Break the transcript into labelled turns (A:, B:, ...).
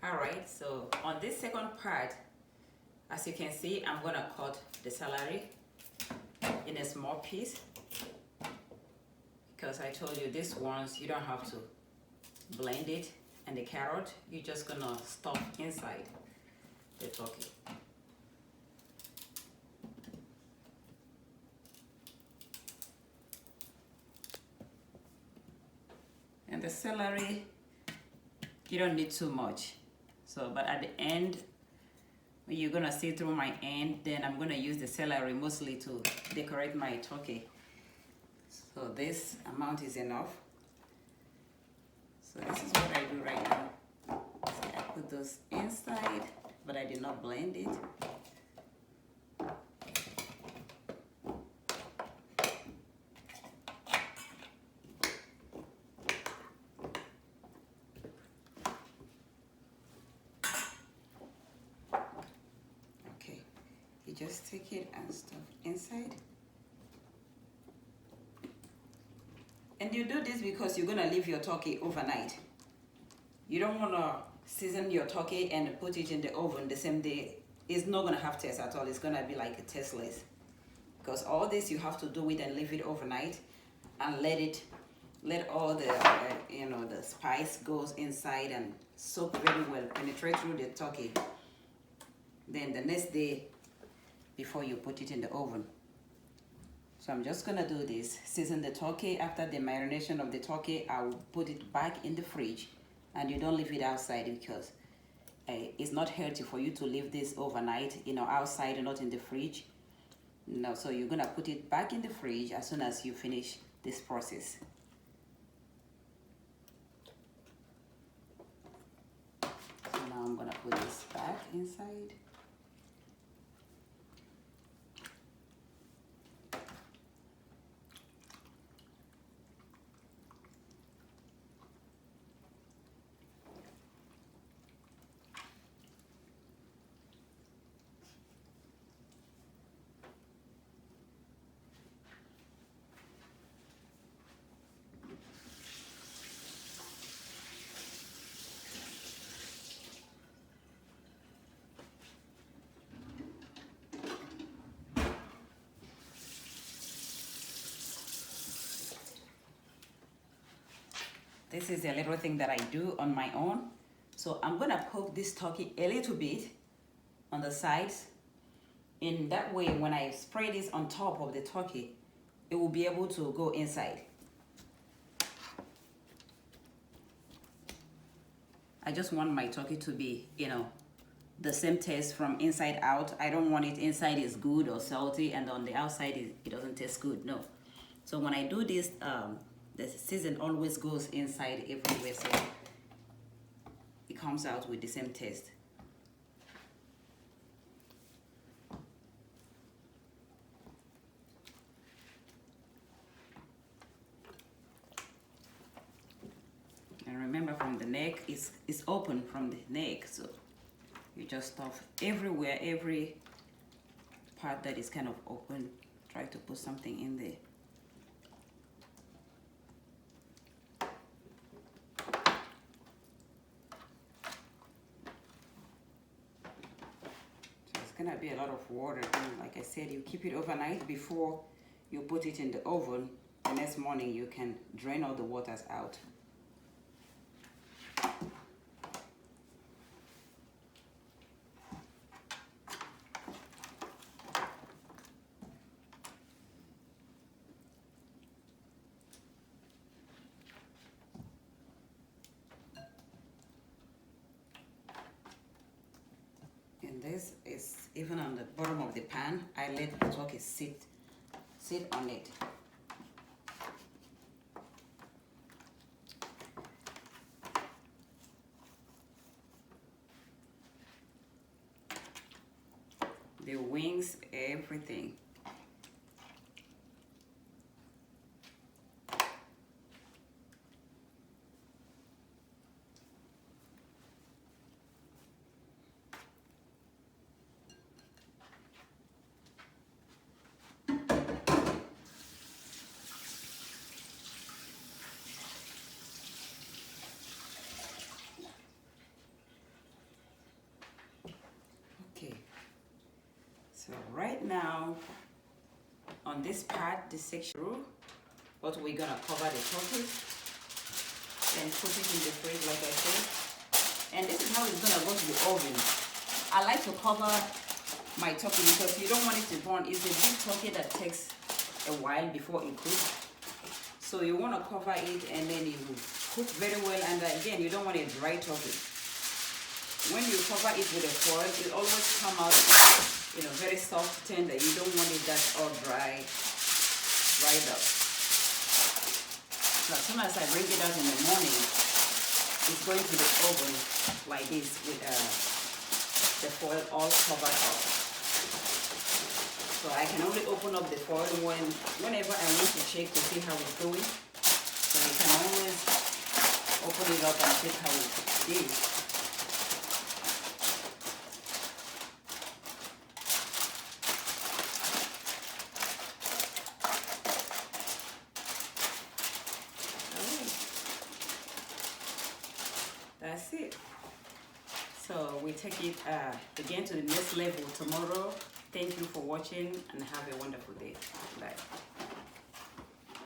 A: All right, so on this second part, as you can see, I'm gonna cut the celery in a small piece because I told you these ones you don't have to blend it, and the carrot you're just gonna stuff inside the turkey. And the celery, you don't need too much. So, but at the end, when you're gonna see through my end, then I'm gonna use the celery mostly to decorate my turkey. So this amount is enough. So this is what I do right now. So I put those inside, but I did not blend it. You just take it and stuff inside. And you do this because you're gonna leave your turkey overnight. You don't wanna season your turkey and put it in the oven the same day. It's not gonna have taste at all. It's gonna be like tasteless. Because all this you have to do it and leave it overnight and let all the the spice goes inside and soak very well, penetrate through the turkey. Then the next day, before you put it in the oven. So I'm just gonna do this, season the turkey. After the marination of the turkey, I will put it back in the fridge, and you don't leave it outside because it's not healthy for you to leave this overnight, outside and not in the fridge. No, so you're gonna put it back in the fridge as soon as you finish this process. So now I'm gonna put this back inside. This is a little thing that I do on my own. So I'm gonna poke this turkey a little bit on the sides. In that way, when I spray this on top of the turkey, it will be able to go inside. I just want my turkey to be, the same taste from inside out. I don't want it inside is good or salty and on the outside it doesn't taste good, no. So when I do this, the season always goes inside everywhere, so it comes out with the same taste. And remember, from the neck, it's open from the neck, so you just stuff everywhere, every part that is kind of open, try to put something in there. Gonna be a lot of water, and like I said, you keep it overnight before you put it in the oven. The next morning you can drain all the waters out. And this is even on the bottom of the pan. I let the turkey sit on it. The wings, everything. So right now, on this part, this section, what we're gonna cover the turkey and put it in the fridge, like I said. And this is how it's gonna go to the oven. I like to cover my turkey because you don't want it to burn. It's a big turkey that takes a while before it cooks. So you want to cover it and then you cook very well. And again, you don't want a dry turkey. When you cover it with a foil, it always come out, you know, very soft, tender. You don't want it that all dried up. So as soon as I bring it out in the morning, it's going to the oven like this with the foil all covered up. So I can only open up the foil whenever I want to check to see how it's going. So you can always open it up and check how it is. That's it. So we take it again to the next level tomorrow. Thank you for watching and have a wonderful day. Bye.